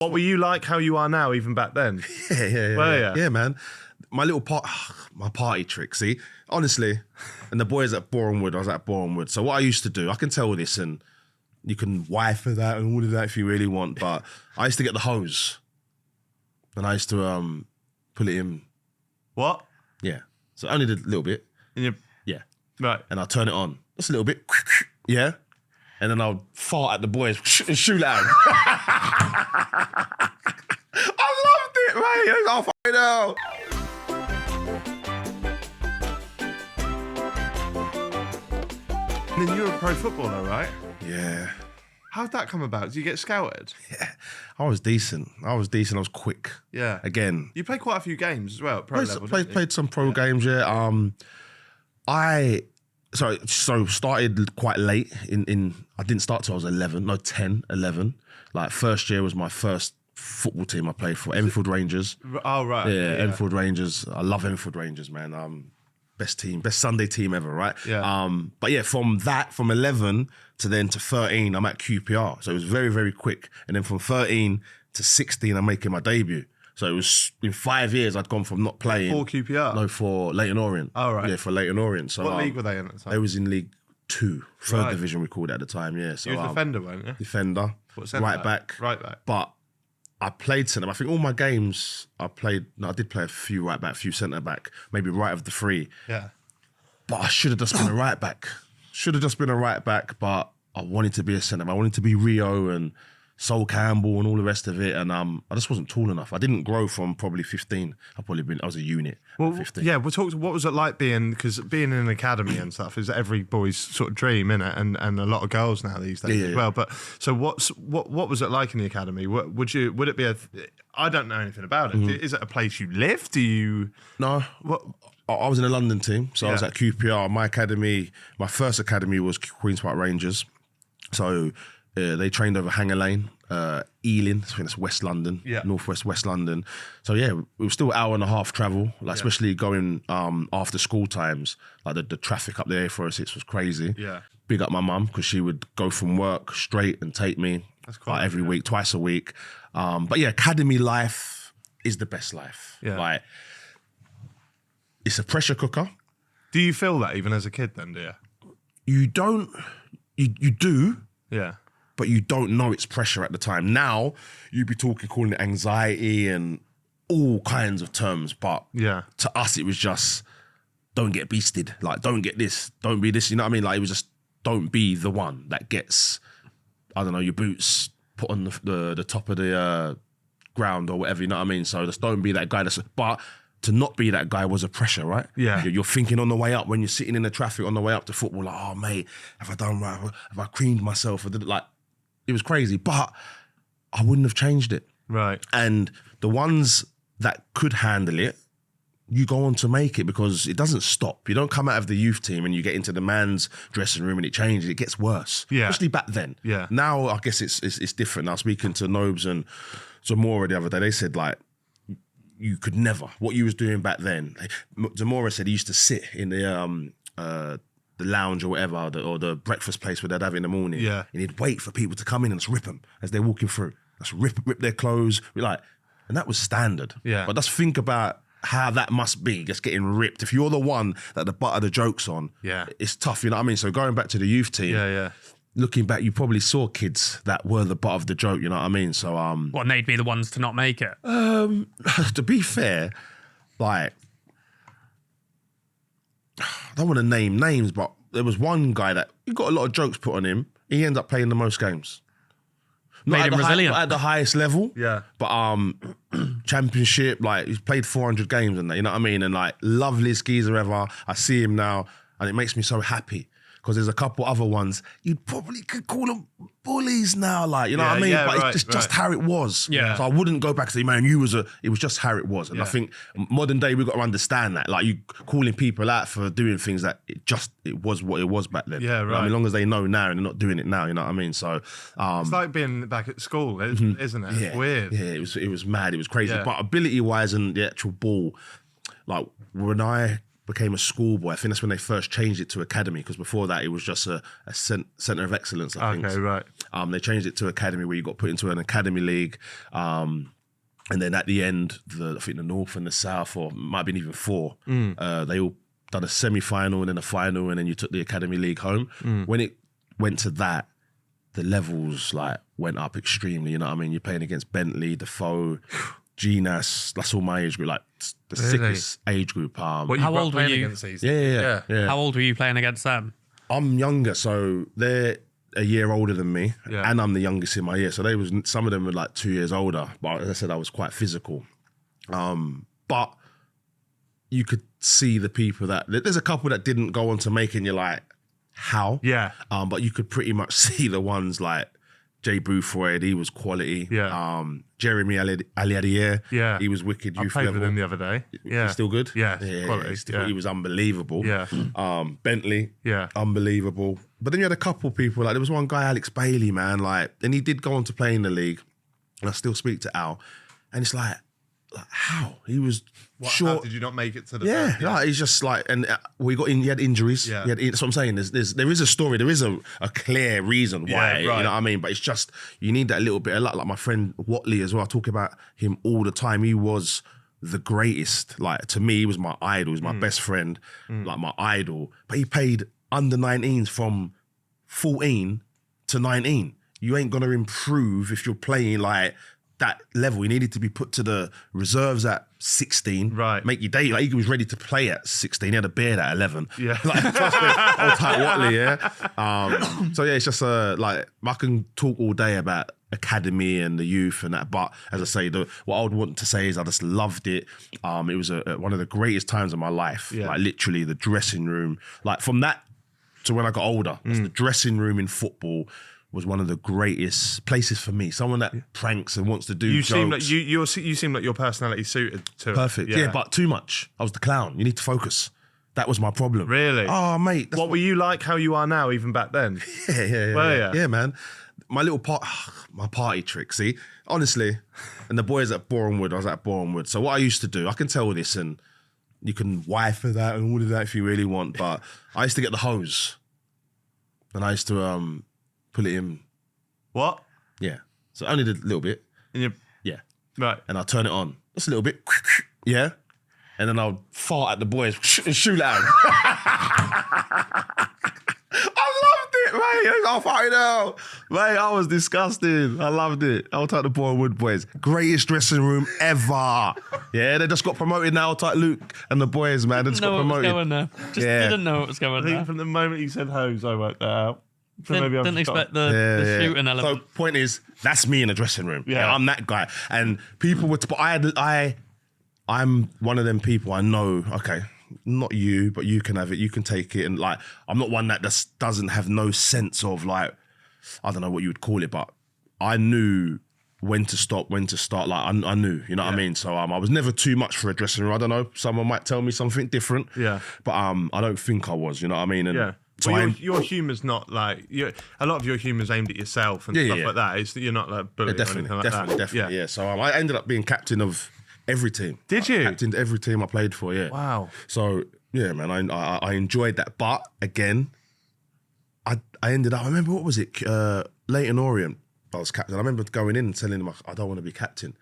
What were you like? How you are now? Even back then? Yeah, man. My little my party trick. See, honestly, and the boys at Bournemouth, I was at Bournemouth. So what I used to do, I can tell this, and you can wife for that and all of that if you really want. But I used to get the hose, and I used to put it in. What? Yeah. So only a little bit. Yeah. Right. And I'll turn it on. Just a little bit. Yeah. And then I'll fart at the boys and shoot at them. I loved it, mate. Oh, fucking hell. And then you were a pro footballer, right? Yeah. How'd that come about? Did you get scouted? Yeah. I was decent. I was quick. Yeah. Again. You played quite a few games as well at pro level, Played some pro games, yeah. I started quite late in I didn't start till I was 10, 11. Like first year was my first football team I played for, Enfield Rangers. Oh, right. Yeah, Enfield Rangers. I love Enfield Rangers, man. Best team, best Sunday team ever, right? Yeah. But yeah, from 11 to 13, I'm at QPR. So it was very, very quick. And then from 13 to 16, I'm making my debut. So it was in 5 years, I'd gone from not playing. For QPR? No, for Leyton Orient. Oh, right. Yeah, for Leyton Orient. So what league were they in at the time? They was in League 2, third division we called it at the time, yeah. So you were a defender, weren't you? Defender. What, right back. Right back. But I played centre. I think all my games I did play a few right back, a few centre back, maybe right of the three. Yeah. But I should have just been a right back. But I wanted to be a centre back. I wanted to be Rio and Sol Campbell and all the rest of it. And I just wasn't tall enough. I didn't grow from probably 15. I was a unit at 15. Yeah, we'll talk. What was it like because being in an academy and stuff is every boy's sort of dream, innit? And a lot of girls now these days as well. But so what was it like in the academy? Would it be I don't know anything about it. Mm-hmm. Is it a place you live? Do you? No. What? I was in a London team, so I was at QPR. My academy, my first academy was Queen's Park Rangers. So they trained over Hanger Lane, Ealing, I think that's West London, Northwest West London. So yeah, it was still an hour and a half travel, especially going after school times. Like the traffic up the A406 was crazy. Yeah. Big up my mum, because she would go from work straight and take me every week, twice a week. But yeah, academy life is the best life. Yeah. Like, it's a pressure cooker. Do you feel that even as a kid then, do you? You don't, you do. Yeah. But you don't know it's pressure at the time. Now, you'd be calling it anxiety and all kinds of terms. But to us, it was just, don't get beasted. Like, don't get this. Don't be this. You know what I mean? Like, it was just, don't be the one that gets, I don't know, your boots put on the top of the ground or whatever. You know what I mean? So just don't be that guy. But to not be that guy was a pressure, right? Yeah. You're thinking on the way up, when you're sitting in the traffic on the way up to football, like, oh, mate, have I done right? Have I creamed myself? Like, it was crazy, but I wouldn't have changed it. Right. And the ones that could handle it, you go on to make it, because it doesn't stop. You don't come out of the youth team and you get into the man's dressing room and it changes. It gets worse. Yeah. Especially back then. Yeah. Now, I guess it's different. Now, speaking to Nobes and Zamora the other day, they said, like, you could never. What you was doing back then, Zamora said he used to sit in the lounge or whatever, or the breakfast place where they'd have it in the morning. Yeah. And he'd wait for people to come in and just rip them as they're walking through. Just rip their clothes. And that was standard. Yeah. But just think about how that must be, just getting ripped. If you're the one that the butt of the joke's on, it's tough, you know what I mean? So going back to the youth team, looking back, you probably saw kids that were the butt of the joke, you know what I mean? So and they'd be the ones to not make it. To be fair, like, I don't want to name names, but there was one guy that he got a lot of jokes put on him. He ended up playing the most games. Made him resilient. Not at the highest level. Yeah. But championship, like, he's played 400 games and that, you know what I mean? And like, loveliest geezer ever. I see him now and it makes me so happy. Because there's a couple other ones, you probably could call them bullies now, like, you know what I mean? But it's just how it was. Yeah. So I wouldn't go back and say, man, it was just how it was. And I think modern day, we've got to understand that. Like, you calling people out for doing things that it was what it was back then. Yeah, right. You know what I mean, as long as they know now and they're not doing it now, you know what I mean? So it's like being back at school, isn't it? It's weird. Yeah, it was mad, it was crazy. Yeah. But ability-wise and the actual ball, like, when I became a schoolboy. I think that's when they first changed it to academy, because before that it was just a centre of excellence, I think. Okay, right. They changed it to academy, where you got put into an academy league. And then at the end, I think the North and the South, or might have been even 4, they all done a semi-final and then a final, and then you took the academy league home. When it went to that, the levels like went up extremely. You know what I mean? You're playing against Bentley, Defoe, GNAS. That's all my age group, like the sickest age group. How old were you? Yeah. How old were you playing against them? I'm younger, so they're a year older than me, and I'm the youngest in my year. So some of them were like 2 years older. But as I said, I was quite physical. But you could see the people there's a couple that didn't go on to make it, and you're like, how? Yeah. But you could pretty much see the ones like Jay Boothroyd, he was quality. Yeah. Jeremy Aliadier, yeah, he was wicked youth played level. with him the other day. Yeah. He's still good? Yeah, quality. He was unbelievable. Yeah. Bentley, unbelievable. But then you had a couple people, like there was one guy, Alex Bailey, man, like, and he did go on to play in the league, and I still speak to Al, and it's like how? He was short. How did you not make it to the first? Like, he's just like, and he had injuries. Yeah. That's what I'm saying. There is a story. There is a clear reason why, right. You know what I mean? But it's just, you need that little bit of luck. Like my friend Watley as well, I talk about him all the time. He was the greatest. Like, to me, he was my idol. He was my best friend, like my idol. But he played under 19s from 14 to 19. You ain't going to improve if you're playing like that level. He needed to be put to the reserves at 16. Right. Make your day. Like, he was ready to play at 16. He had a beard at 11. Yeah. Like, trust me, old type Watley, yeah. So yeah, it's just like, I can talk all day about academy and the youth and that, but as I say, what I would want to say is I just loved it. It was one of the greatest times of my life. Yeah. Like, literally the dressing room, like from that to when I got older, the dressing room in football was one of the greatest places for me. Someone that pranks and wants to do jokes. You seem like your personality suited to perfect. Yeah, but too much. I was the clown. You need to focus. That was my problem. Really? Oh, mate. What were you like? How you are now? Even back then? Yeah, man. My little my party trick. See, honestly, and the boys at Bournemouth. I was at Bournemouth. So what I used to do, I can tell this, and you can wife for that and all of that if you really want. But I used to get the hose, and I used to pull it in. What? Yeah. So I only did a little bit. Yeah. Right. And I'll turn it on. Just a little bit. Yeah. And then I'll fart at the boys and shoot at them. I loved it, mate. I fucking hell. Mate, I was disgusting. I loved it. I'll take the Bournemouth boys. Greatest dressing room ever. Yeah, they just got promoted now. I'll take Luke and the boys, man. They just got promoted. Didn't know what was going there. From the moment you said hose, I worked that out. So didn't expect the shooting element. So point is, that's me in the dressing room. Yeah, I'm that guy. And people would, but I'm one of them people. I know, okay, not you, but you can have it. You can take it. And like, I'm not one that just doesn't have no sense of like, I don't know what you would call it, but I knew when to stop, when to start. Like I knew, you know what I mean? So I was never too much for a dressing room. I don't know. Someone might tell me something different. Yeah. But I don't think I was, you know what I mean? And so your humour's not like a lot of your humour's aimed at yourself and stuff like that. It's that you're not like bullying or anything like that. Definitely. Yeah. So I ended up being captain of every team. Did you? Captained every team I played for. Yeah. Wow. So yeah, man, I enjoyed that. But again, I ended up. I remember, what was it? Leighton Orient. I was captain. I remember going in and telling him I don't want to be captain.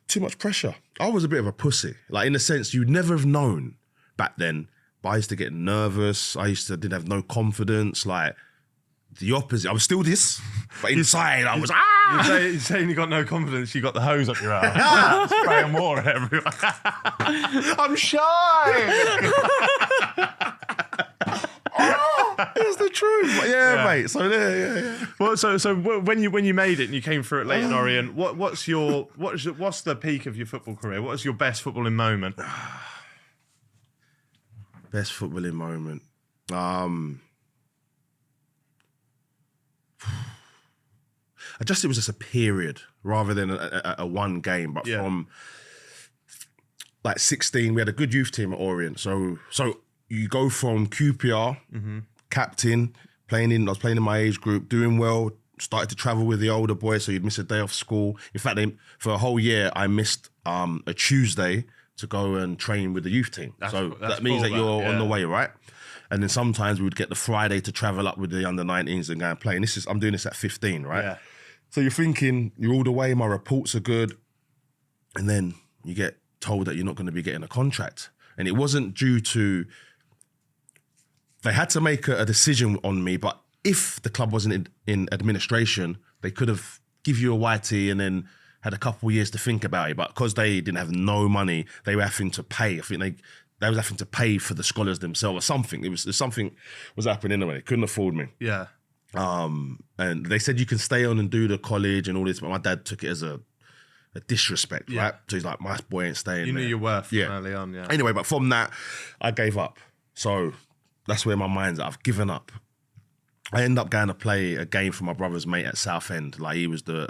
Too much pressure. I was a bit of a pussy. Like, in the sense, you'd never have known back then. But I used to get nervous. Didn't have no confidence. Like, the opposite. I was still this, but inside I was, You're saying you got no confidence, you got the hose up your ass. Spraying water everywhere. I'm shy. It's the truth. Yeah, mate. So yeah. Well, so when you made it and you came through at Leighton Orient, what's the peak of your football career? What was your best footballing moment? Best footballing moment. It was just a period rather than a one game. But from like 16, we had a good youth team at Orient. So you go from QPR, captain, I was playing in my age group, doing well, started to travel with the older boys, so you'd miss a day off school. In fact, for a whole year, I missed a Tuesday to go and train with the youth team. That means that you're on the way, right? And then sometimes we would get the Friday to travel up with the under-19s and go and play. And I'm doing this at 15, right? Yeah. So you're thinking, you're all the way, my reports are good. And then you get told that you're not going to be getting a contract. And it wasn't due to, they had to make a decision on me, but if the club wasn't in administration, they could have give you a YT and then had a couple of years to think about it. But because they didn't have no money, they were having to pay. I think they was having to pay for the scholars themselves or something. Something was happening anyway. They couldn't afford me. Yeah. And they said you can stay on and do the college and all this, but my dad took it as a disrespect, right? So he's like, my boy ain't staying. You knew there. your worth early on, yeah. Anyway, but from that, I gave up. So that's where my mind's at. I've given up. I ended up going to play a game for my brother's mate at Southend. Like, he was the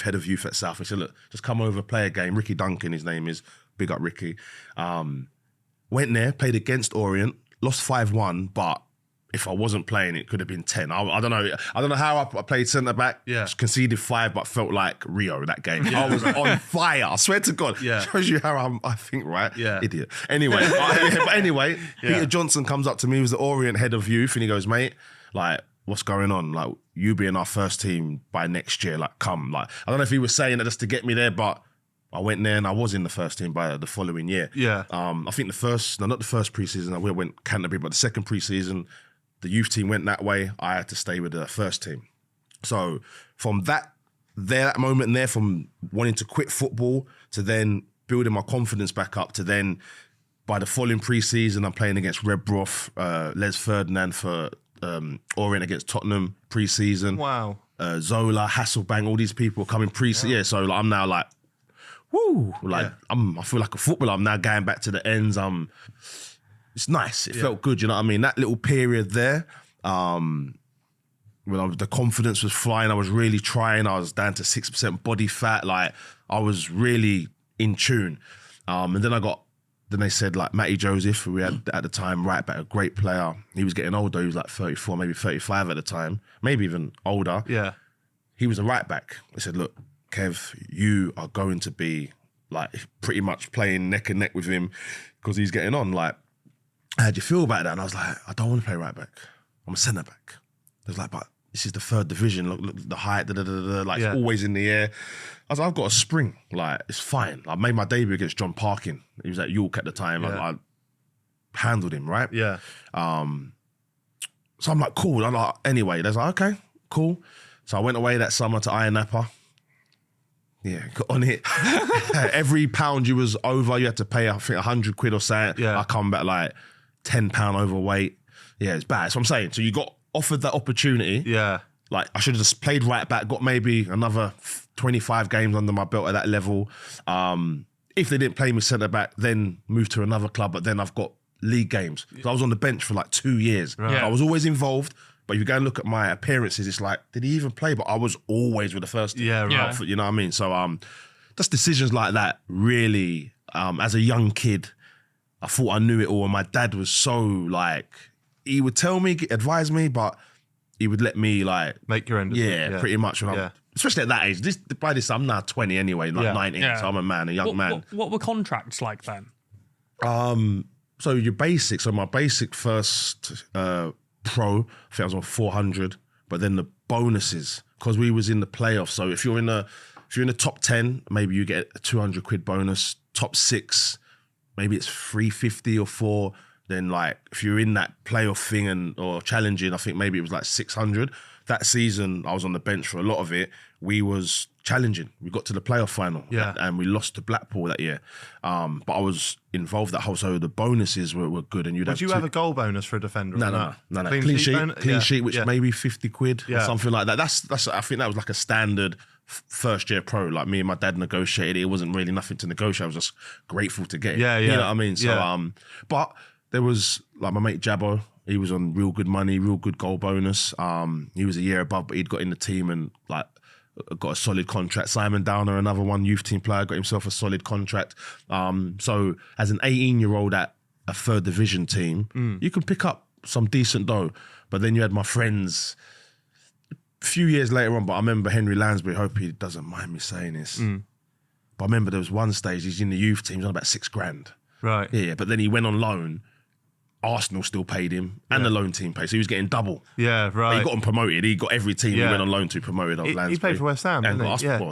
head of youth at Southend. He said, look, just come over, play a game. Ricky Duncan, his name is. Big up Ricky. Went there, played against Orient, lost 5-1, but if I wasn't playing, it could have been 10. I don't know how I played centre-back. Yeah. Conceded 5, but felt like Rio that game. Yeah. I was on fire. I swear to God. Yeah. Shows you how I think, right? Yeah. Idiot. Anyway, Peter Johnson comes up to me, he was the Orient head of youth, and he goes, mate, like, what's going on? Like, you be in our first team by next year. Like, come. Like, I don't know if he was saying that just to get me there, but I went there and I was in the first team by the following year. Yeah. I think not the first preseason, I went Canterbury, but the second preseason, the youth team went that way. I had to stay with the first team. So from that moment there, from wanting to quit football to then building my confidence back up to then by the following preseason, I'm playing against Redbrough, Les Ferdinand for Orient against Tottenham preseason. Wow. Zola, Hasselbank, all these people coming preseason. Yeah, so like, I'm now like, woo! Like, I feel like a footballer. I'm now going back to the ends. It's nice. It felt good, you know what I mean? That little period there, when the confidence was flying, I was really trying. I was down to 6% body fat. Like, I was really in tune. And then they said, like, Matty Joseph, who we had at the time, right back, a great player. He was getting older. He was like 34, maybe 35 at the time, maybe even older. Yeah. He was a right back. They said, look, Kev, you are going to be, like, pretty much playing neck and neck with him because he's getting on. Like, how'd you feel about that? And I was like, I don't want to play right back. I'm a centre back. They was like, but this is the third division. Look the height, like, it's always in the air. I was like, I've got a spring. Like, it's fine. I made my debut against John Parkin. He was at York at the time. Yeah. I handled him, right? Yeah. So I'm like, cool. I'm like, anyway, they're like, okay, cool. So I went away that summer to Iron Napa. Yeah, got on it. Every pound you was over, you had to pay, I think, 100 quid or something. Yeah. I come back like £10 overweight. Yeah, it's bad. That's what I'm saying. So you got offered that opportunity. Yeah. Like, I should have just played right back, got maybe another 25 games under my belt at that level. If they didn't play me centre back, then move to another club. But then I've got league games. So I was on the bench for like 2 years. Right. Yeah. I was always involved. But if you go and look at my appearances, it's like, did he even play? But I was always with the first team. Yeah, right. Yeah. You know what I mean? So just decisions like that really, as a young kid, I thought I knew it all. And my dad was so like, he would tell me, advise me, but he would let me like... Make your end. Yeah, pretty much. Especially at that age. By this, I'm now 20 anyway, like 19. Yeah. So I'm a young man. What were contracts like then? So your basic, my basic first... pro, I think I was on 400, but then the bonuses, because we was in the playoffs. So if you're in the top 10, maybe you get a 200 quid bonus. Top 6, maybe it's 350 or 4. Then like if you're in that playoff thing or challenging, I think maybe it was like 600. That season, I was on the bench for a lot of it. We was challenging. We got to the playoff final, and we lost to Blackpool that year. But I was involved that whole, so the bonuses were good. And Would you have a goal bonus for a defender? No. Clean sheet, which maybe 50 quid or something like that. That's. I think that was like a standard first year pro. Like, me and my dad negotiated it. It wasn't really nothing to negotiate. I was just grateful to get it. Yeah. You know what I mean? So but there was like my mate Jabbo. He was on real good money, real good goal bonus. He was a year above, but he'd got in the team and like got a solid contract. Simon Downer, another one, youth team player, got himself a solid contract. So as an 18-year-old at a third division team, you can pick up some decent dough. But then you had my friends a few years later on, but I remember Henry Lansbury, hope he doesn't mind me saying this. But I remember there was one stage, he's in the youth team, he's on about $6,000. Right. Yeah, but then he went on loan. Arsenal still paid him, and the loan team paid, so he was getting double. Yeah, right. But he got him promoted. He got every team he went on loan to promoted. He played for West Ham, didn't he?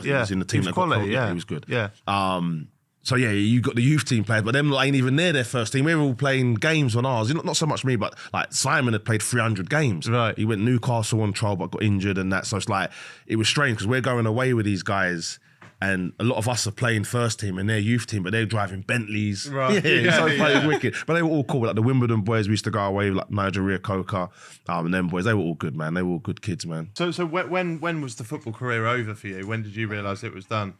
He was in the team that got promoted. He was good. Yeah. So yeah, you got the youth team players, but them ain't even near their first team. We were all playing games on ours. Not so much me, but like Simon had played 300 games. Right. He went Newcastle on trial, but got injured and that. So it's like, it was strange because we're going away with these guys. And a lot of us are playing first team and their youth team, but they're driving Bentleys. Right. So it's wicked. But they were all cool. Like the Wimbledon boys, we used to go away with like Nigeria Coca, and them boys. They were all good, man. They were all good kids, man. So when was the football career over for you? When did you realise it was done?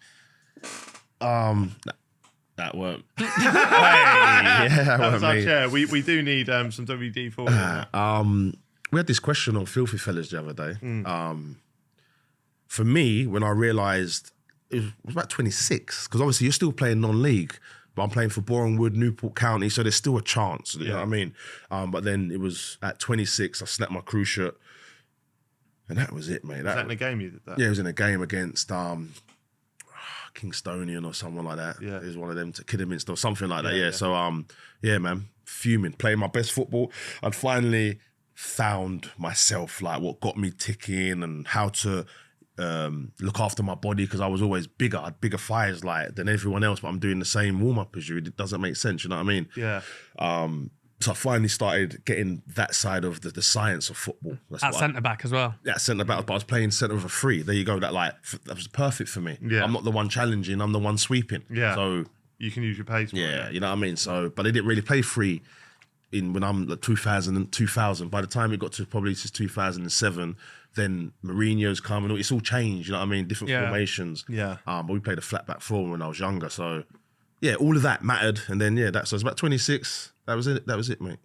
That weren't. That was our chair. We do need some WD-40. We had this question on Filthy Fellas the other day. For me, when I realised, it was about 26, because obviously you're still playing non-league, but I'm playing for Bournemouth, Newport County, so there's still a chance, you know what I mean? But then it was at 26, I snapped my crew shirt, and that was it, mate. Was that in a game you did that? Yeah, it was in a game against Kingstonian or someone like that. Yeah. It was one of them, to Kidderminster or something like that, yeah. So, man, fuming, playing my best football. I'd finally found myself, like what got me ticking and how to look after my body, because I was always bigger. I had bigger thighs than everyone else, but I'm doing the same warm-up as you. It doesn't make sense, you know what I mean? Yeah. So I finally started getting that side of the science of football. At centre-back as well. Yeah, centre-back, but I was playing centre of a free. There you go, that was perfect for me. Yeah. I'm not the one challenging, I'm the one sweeping. Yeah. So you can use your pace more. Yeah, you know what I mean? So, but they didn't really play free when I'm like 2000. By the time it got to probably just 2007, then Mourinho's come and it's all changed, you know what I mean? Different formations. Yeah. But we played a flat back four when I was younger. So yeah, all of that mattered. And then so it was about 26. That was it, mate.